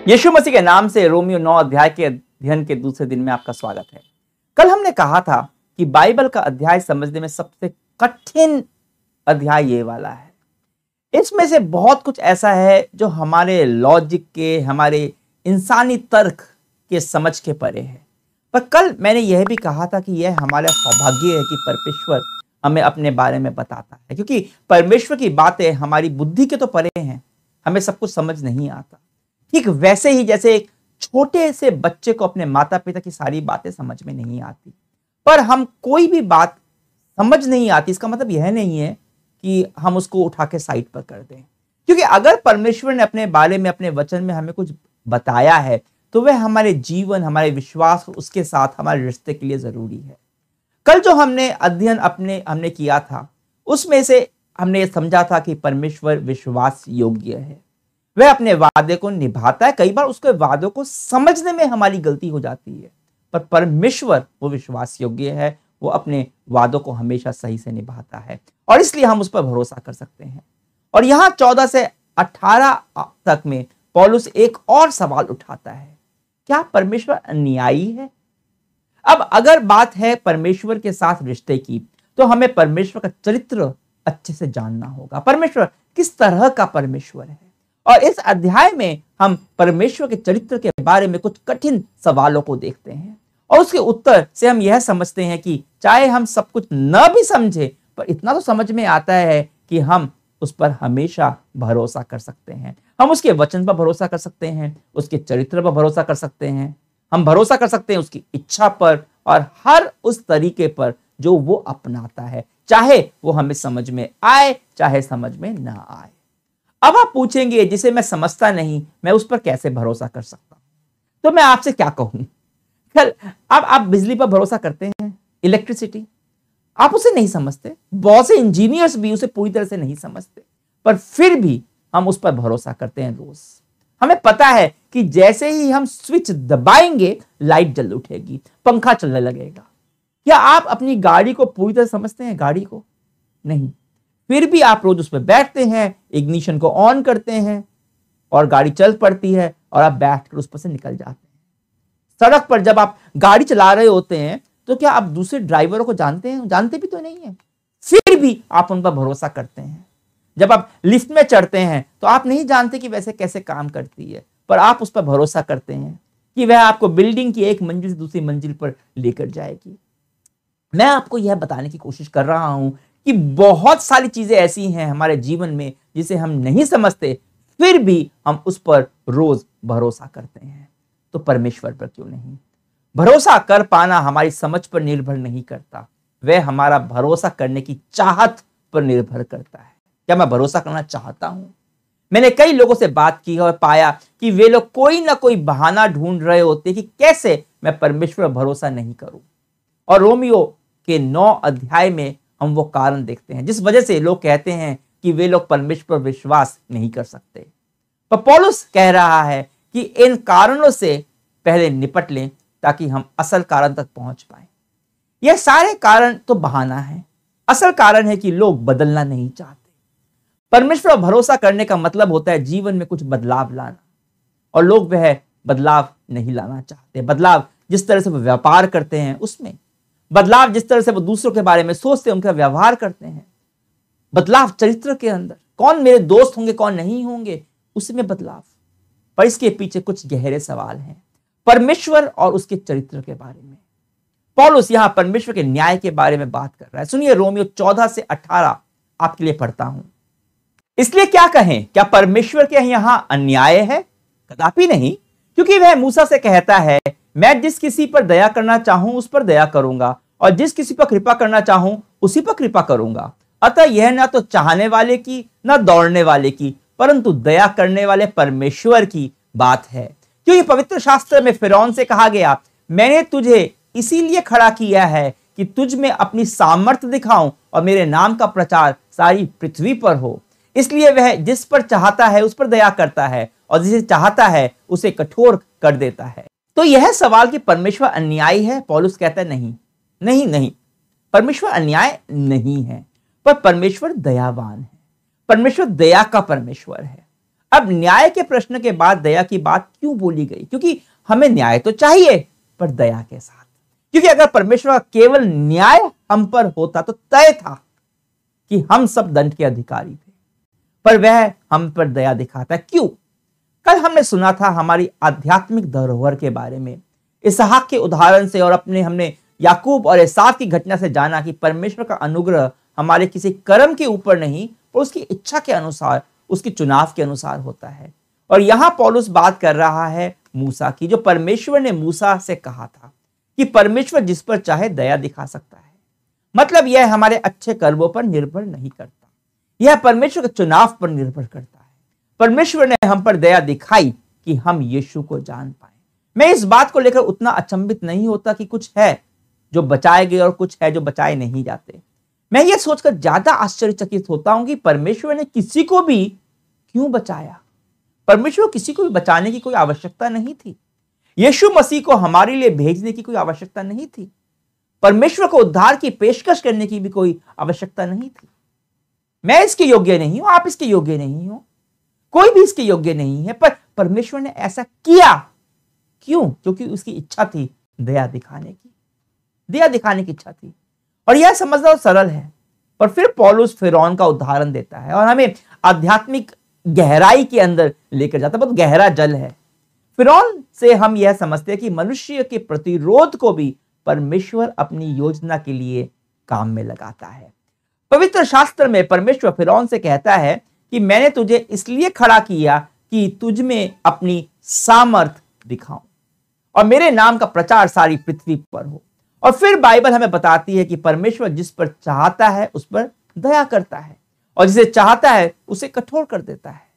यीशु मसीह के नाम से रोमियो 9 अध्याय के अध्ययन के दूसरे दिन में आपका स्वागत है। कल हमने कहा था कि बाइबल का अध्याय समझने में सबसे कठिन अध्याय ये वाला है। इसमें से बहुत कुछ ऐसा है जो हमारे लॉजिक के, हमारे इंसानी तर्क के समझ के परे है। पर कल मैंने यह भी कहा था कि यह हमारा सौभाग्य है कि परमेश्वर हमें अपने बारे में बताता है, क्योंकि परमेश्वर की बातें हमारी बुद्धि के तो परे हैं, हमें सब कुछ समझ नहीं आता। ठीक वैसे ही जैसे एक छोटे से बच्चे को अपने माता पिता की सारी बातें समझ में नहीं आती, पर हम कोई भी बात समझ नहीं आती इसका मतलब यह नहीं है कि हम उसको उठा के साइड पर कर दें। क्योंकि अगर परमेश्वर ने अपने बारे में, अपने वचन में हमें कुछ बताया है तो वह हमारे जीवन, हमारे विश्वास, उसके साथ हमारे रिश्ते के लिए जरूरी है। कल जो हमने अध्ययन हमने किया था उसमें से हमने समझा था कि परमेश्वर विश्वास योग्य है, वह अपने वादे को निभाता है। कई बार उसके वादों को समझने में हमारी गलती हो जाती है, पर परमेश्वर वो विश्वास योग्य है, वो अपने वादों को हमेशा सही से निभाता है और इसलिए हम उस पर भरोसा कर सकते हैं। और यहां 14 से 18 तक में पौलुस एक और सवाल उठाता है, क्या परमेश्वर अन्यायी है? अब अगर बात है परमेश्वर के साथ रिश्ते की, तो हमें परमेश्वर का चरित्र अच्छे से जानना होगा। परमेश्वर किस तरह का परमेश्वर है, और इस अध्याय में हम परमेश्वर के चरित्र के बारे में कुछ कठिन सवालों को देखते हैं और उसके उत्तर से हम यह समझते हैं कि चाहे हम सब कुछ न भी समझे, पर इतना तो समझ में आता है कि हम उस पर हमेशा भरोसा कर सकते हैं। हम उसके वचन पर भरोसा कर सकते हैं, उसके चरित्र पर भरोसा कर सकते हैं, हम भरोसा कर सकते हैं उसकी इच्छा पर और हर उस तरीके पर जो वो अपनाता है, चाहे वो हमें समझ में आए चाहे समझ में ना आए। अब आप पूछेंगे, जिसे मैं समझता नहीं मैं उस पर कैसे भरोसा कर सकता हूं? तो मैं आपसे क्या कहूं, खैर अब आप बिजली पर भरोसा करते हैं, इलेक्ट्रिसिटी, आप उसे नहीं समझते, बहुत से इंजीनियर्स भी उसे पूरी तरह से नहीं समझते, पर फिर भी हम उस पर भरोसा करते हैं रोज। हमें पता है कि जैसे ही हम स्विच दबाएंगे लाइट जल उठेगी, पंखा चलने लगेगा। क्या आप अपनी गाड़ी को पूरी तरह समझते हैं? गाड़ी को नहीं, फिर भी आप रोज उस पर बैठते हैं, इग्निशन को ऑन करते हैं और गाड़ी चल पड़ती है और आप बैठकर उस पर से निकल जाते हैं। सड़क पर जब आप गाड़ी चला रहे होते हैं तो क्या आप दूसरे ड्राइवरों को जानते हैं? जानते भी तो नहीं है, फिर भी आप उन पर भरोसा करते हैं। जब आप लिफ्ट में चढ़ते हैं तो आप नहीं जानते कि वैसे कैसे काम करती है, पर आप उस पर भरोसा करते हैं कि वह आपको बिल्डिंग की एक मंजिल से दूसरी मंजिल पर लेकर जाएगी। मैं आपको यह बताने की कोशिश कर रहा हूं कि बहुत सारी चीजें ऐसी हैं हमारे जीवन में जिसे हम नहीं समझते, फिर भी हम उस पर रोज भरोसा करते हैं। तो परमेश्वर पर क्यों नहीं? भरोसा कर पाना हमारी समझ पर निर्भर नहीं करता, वह हमारा भरोसा करने की चाहत पर निर्भर करता है। क्या मैं भरोसा करना चाहता हूं? मैंने कई लोगों से बात की और पाया कि वे लोग कोई ना कोई बहाना ढूंढ रहे होते कि कैसे मैं परमेश्वर पर भरोसा नहीं करूं। और रोमियो के 9 अध्याय में हम वो कारण देखते हैं जिस वजह से लोग कहते हैं कि वे लोग परमेश्वर पर विश्वास नहीं कर सकते। पर पौलुस कह रहा है कि इन कारणों से पहले निपट लें ताकि हम असल कारण तक पहुंच पाए। यह सारे कारण तो बहाना है, असल कारण है कि लोग बदलना नहीं चाहते। परमेश्वर पर भरोसा करने का मतलब होता है जीवन में कुछ बदलाव लाना, और लोग वह बदलाव नहीं लाना चाहते। बदलाव जिस तरह से वो व्यापार करते हैं उसमें, बदलाव जिस तरह से वो दूसरों के बारे में सोचते हैं, उनका व्यवहार करते हैं, बदलाव चरित्र के अंदर, कौन मेरे दोस्त होंगे कौन नहीं होंगे, उसमें बदलाव। पर इसके पीछे कुछ गहरे सवाल हैं परमेश्वर और उसके चरित्र के बारे में। पौलुस यहां परमेश्वर के न्याय के बारे में बात कर रहा है। सुनिए, रोमियो 14 से 18 आपके लिए पढ़ता हूं। इसलिए क्या कहें, क्या परमेश्वर के यहां अन्याय है? कदापि नहीं, क्योंकि वह मूसा से कहता है, मैं जिस किसी पर दया करना चाहूं उस पर दया करूंगा, और जिस किसी पर कृपा करना चाहूं उसी पर कृपा करूंगा। अतः यह ना तो चाहने वाले की ना दौड़ने वाले की, परंतु दया करने वाले परमेश्वर की बात है। क्योंकि पवित्र शास्त्र में फिरौन से कहा गया, मैंने तुझे इसीलिए खड़ा किया है कि तुझ में अपनी सामर्थ्य दिखाऊं और मेरे नाम का प्रचार सारी पृथ्वी पर हो। इसलिए वह जिस पर चाहता है उस पर दया करता है, और जिसे चाहता है उसे कठोर कर देता है। तो यह सवाल कि परमेश्वर अन्यायी है, पौलुस कहता है नहीं नहीं नहीं, परमेश्वर अन्याय नहीं है, पर परमेश्वर दयावान है। परमेश्वर दया का परमेश्वर है। अब न्याय के प्रश्न के बाद दया की बात क्यों बोली गई? क्योंकि हमें न्याय तो चाहिए, पर दया के साथ। क्योंकि अगर परमेश्वर का केवल न्याय हम पर होता तो तय था कि हम सब दंड के अधिकारी थे, पर वह हम पर दया दिखाता है। क्यों? कल हमने सुना था हमारी आध्यात्मिक धरोहर के बारे में, इसहाक के उदाहरण से, और हमने याकूब और एसाव की घटना से जाना कि परमेश्वर का अनुग्रह हमारे किसी कर्म के ऊपर नहीं, पर उसकी इच्छा के अनुसार, उसके चुनाव के अनुसार होता है। और यहां पौलुस बात कर रहा है मूसा की, जो परमेश्वर ने मूसा से कहा था कि परमेश्वर जिस पर चाहे दया दिखा सकता है। मतलब यह हमारे अच्छे कर्मों पर निर्भर नहीं करता, यह परमेश्वर के चुनाव पर निर्भर करता है। परमेश्वर ने हम पर दया दिखाई कि हम यीशु को जान पाए। मैं इस बात को लेकर उतना अचंभित नहीं होता कि कुछ है जो बचाए गए और कुछ है जो बचाए नहीं जाते। मैं ये सोचकर ज्यादा आश्चर्यचकित होता हूं कि परमेश्वर ने किसी को भी क्यों बचाया। परमेश्वर को किसी को भी बचाने की कोई आवश्यकता नहीं थी। यीशु मसीह को हमारे लिए भेजने की कोई आवश्यकता नहीं थी। परमेश्वर को उद्धार की पेशकश करने की भी कोई आवश्यकता नहीं थी। मैं इसके योग्य नहीं हूं, आप इसके योग्य नहीं हो, कोई भी इसके योग्य नहीं है, पर परमेश्वर ने ऐसा किया। क्यों? क्योंकि उसकी इच्छा थी दया दिखाने की, दया दिखाने की इच्छा थी। और यह समझना तो सरल है, पर फिर पौलुस फिरौन का उदाहरण देता है और हमें आध्यात्मिक गहराई के अंदर लेकर जाता है। बहुत गहरा जल है। फिरौन से हम यह समझते हैं कि मनुष्य के प्रतिरोध को भी परमेश्वर अपनी योजना के लिए काम में लगाता है। पवित्र शास्त्र में परमेश्वर फिरौन से कहता है कि मैंने तुझे इसलिए खड़ा किया कि तुझ में अपनी सामर्थ दिखाऊं और मेरे नाम का प्रचार सारी पृथ्वी पर हो। और फिर बाइबल हमें बताती है कि परमेश्वर जिस पर चाहता है उस पर दया करता है, और जिसे चाहता है उसे कठोर कर देता है।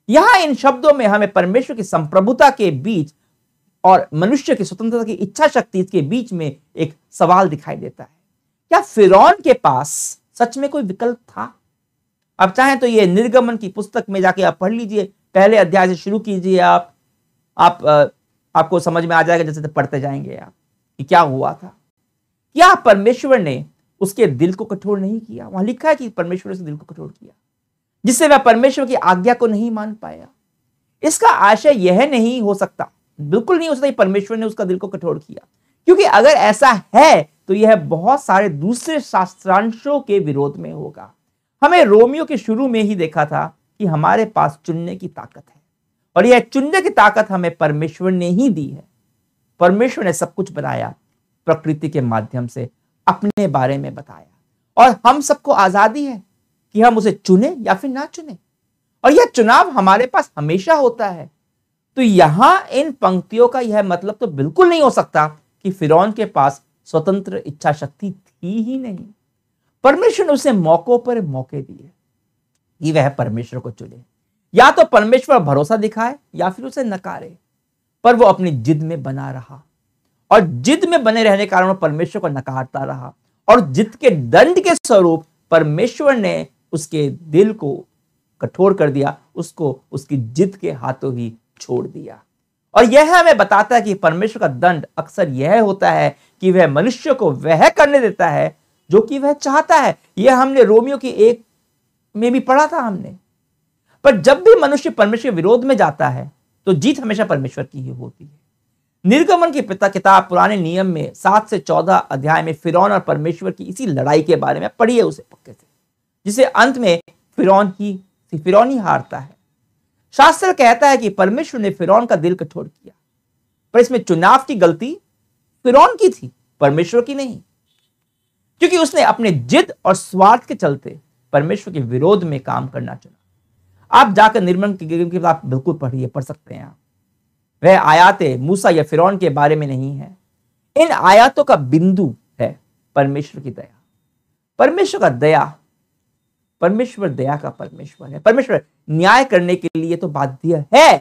यहां इन शब्दों में हमें परमेश्वर की संप्रभुता के बीच और मनुष्य की स्वतंत्रता की इच्छा शक्ति के बीच में एक सवाल दिखाई देता है। क्या फिरौन के पास सच में कोई विकल्प था? अब चाहें तो ये निर्गमन की पुस्तक में जाके आप पढ़ लीजिए, पहले अध्याय से शुरू कीजिए। आपको समझ में आ जाएगा जैसे पढ़ते जाएंगे आप कि क्या हुआ था। क्या परमेश्वर ने उसके दिल को कठोर नहीं किया? वहां लिखा है कि परमेश्वर ने उसके दिल को कठोर किया, जिससे वह परमेश्वर की आज्ञा को नहीं मान पाया। इसका आशय यह नहीं हो सकता, बिल्कुल नहीं हो सकता कि परमेश्वर ने उसका दिल को कठोर किया, क्योंकि अगर ऐसा है तो यह बहुत सारे दूसरे शास्त्रांशों के विरोध में होगा। हमें रोमियो के शुरू में ही देखा था कि हमारे पास चुनने की ताकत है, और यह चुनने की ताकत हमें परमेश्वर ने ही दी है। परमेश्वर ने सब कुछ बनाया, प्रकृति के माध्यम से अपने बारे में बताया, और हम सबको आजादी है कि हम उसे चुने या फिर ना चुने, और यह चुनाव हमारे पास हमेशा होता है। तो यहां इन पंक्तियों का यह मतलब तो बिल्कुल नहीं हो सकता कि फिरौन के पास स्वतंत्र इच्छा शक्ति थी ही नहीं। परमेश्वर ने उसे मौकों पर मौके दिए कि वह परमेश्वर को चुने। या तो परमेश्वर भरोसा दिखाए या फिर उसे नकारे, पर वो अपनी जिद में बना रहा, और जिद में बने रहने के कारण परमेश्वर को नकारता रहा, और जिद के दंड के स्वरूप परमेश्वर ने उसके दिल को कठोर कर दिया, उसको उसकी जिद के हाथों ही छोड़ दिया। और यह हमें बताता है कि परमेश्वर का दंड अक्सर यह होता है कि वह मनुष्य को वह करने देता है जो कि वह चाहता है। यह हमने रोमियो की 1 में भी पढ़ा था हमने। पर जब भी मनुष्य परमेश्वर के विरोध में जाता है तो जीत हमेशा परमेश्वर की ही होती है। निर्गमन की किताब पुराने नियम में 7 से 14 अध्याय में फिरौन और परमेश्वर की इसी लड़ाई के बारे में पढ़िए उसे पक्के से, जिसे अंत में फिरौन ही हारता है। शास्त्र कहता है कि परमेश्वर ने फिरौन का दिल कठोर किया, पर इसमें चुनाव की गलती फिरौन की थी, परमेश्वर की नहीं, क्योंकि उसने अपने जिद और स्वार्थ के चलते परमेश्वर के विरोध में काम करना चुना। आप जाकर निर्गमन की किताब बिल्कुल पढ़िए, पढ़ सकते हैं आप। वह आयातें मूसा या फिरौन के बारे में नहीं है। इन आयातों का बिंदु है परमेश्वर की दया। परमेश्वर का दया, परमेश्वर दया का परमेश्वर है। परमेश्वर न्याय करने के लिए तो बाध्य है,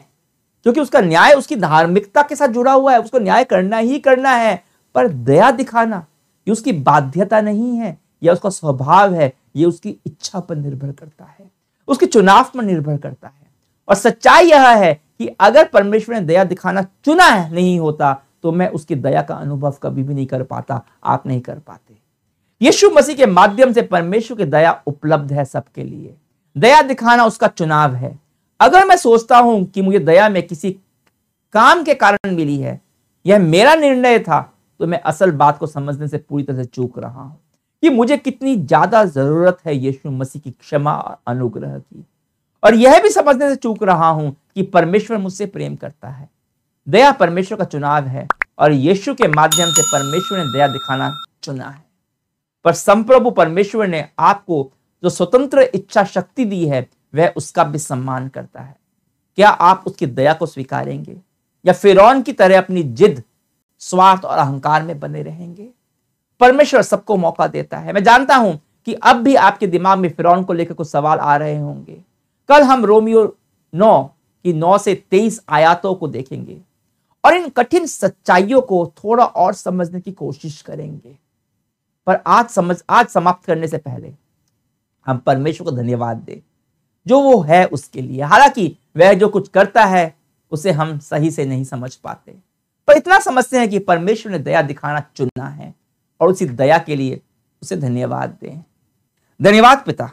क्योंकि उसका न्याय उसकी धार्मिकता के साथ जुड़ा हुआ है, उसको न्याय करना ही करना है। पर दया दिखाना ये उसकी बाध्यता नहीं है, यह उसका स्वभाव है, यह उसकी इच्छा पर निर्भर करता है, उसके चुनाव पर निर्भर करता है। और सच्चाई यह है कि अगर परमेश्वर ने दया दिखाना चुना नहीं होता तो मैं उसकी दया का अनुभव कभी भी नहीं कर पाता, आप नहीं कर पाते। यीशु मसीह के माध्यम से परमेश्वर की दया उपलब्ध है सबके लिए। दया दिखाना उसका चुनाव है। अगर मैं सोचता हूं कि मुझे दया में किसी काम के कारण मिली है, यह मेरा निर्णय था, तो मैं असल बात को समझने से पूरी तरह से चूक रहा हूं कि मुझे कितनी ज्यादा जरूरत है यीशु मसीह की क्षमा और अनुग्रह की। और यह भी समझने से चूक रहा हूं कि परमेश्वर मुझसे प्रेम करता है। दया परमेश्वर का चुनाव है और यीशु के माध्यम से परमेश्वर ने दया दिखाना चुना है। पर संप्रभु परमेश्वर ने आपको जो स्वतंत्र इच्छा शक्ति दी है, वह उसका भी सम्मान करता है। क्या आप उसकी दया को स्वीकारेंगे या फिरौन की तरह अपनी जिद, स्वार्थ और अहंकार में बने रहेंगे? परमेश्वर सबको मौका देता है। मैं जानता हूं कि अब भी आपके दिमाग में फिरौन को लेकर कुछ सवाल आ रहे होंगे। कल हम रोमियो 9 की 9 से 23 आयतों को देखेंगे और इन कठिन सच्चाइयों को थोड़ा और समझने की कोशिश करेंगे। पर आज समाप्त करने से पहले हम परमेश्वर को धन्यवाद दें जो वो है उसके लिए। हालांकि वह जो कुछ करता है उसे हम सही से नहीं समझ पाते, पर इतना समझते हैं कि परमेश्वर ने दया दिखाना चुना है और उसी दया के लिए उसे धन्यवाद दें। धन्यवाद पिता,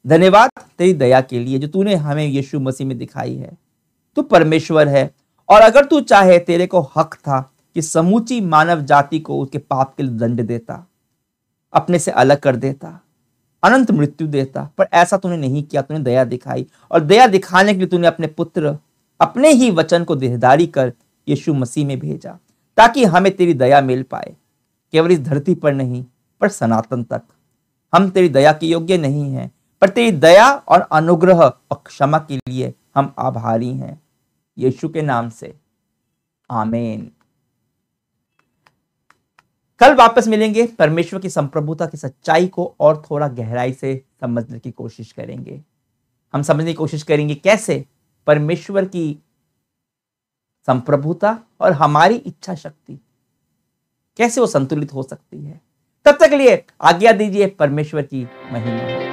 धन्यवाद तेरी दया के लिए जो तूने हमें यीशु मसीह में दिखाई है। तू परमेश्वर है और अगर तू चाहे तेरे को हक था कि समूची मानव जाति को उसके पाप के लिए दंड देता, अपने से अलग कर देता, अनंत मृत्यु देता, पर ऐसा तूने नहीं किया। तूने दया दिखाई और दया दिखाने के लिए तूने अपने पुत्र, अपने ही वचन को देहधारी कर यीशु मसीह में भेजा ताकि हमें तेरी दया मिल पाए, केवल इस धरती पर नहीं पर सनातन तक। हम तेरी दया के योग्य नहीं हैं, पर तेरी दया और अनुग्रह और क्षमा के लिए हम आभारी हैं। यीशु के नाम से आमीन। कल वापस मिलेंगे, परमेश्वर की संप्रभुता की सच्चाई को और थोड़ा गहराई से समझने की कोशिश करेंगे। हम समझने की कोशिश करेंगे कैसे परमेश्वर की संप्रभुता और हमारी इच्छा शक्ति कैसे वो संतुलित हो सकती है। तब तक के लिए आज्ञा दीजिए। परमेश्वर की महिमा हो।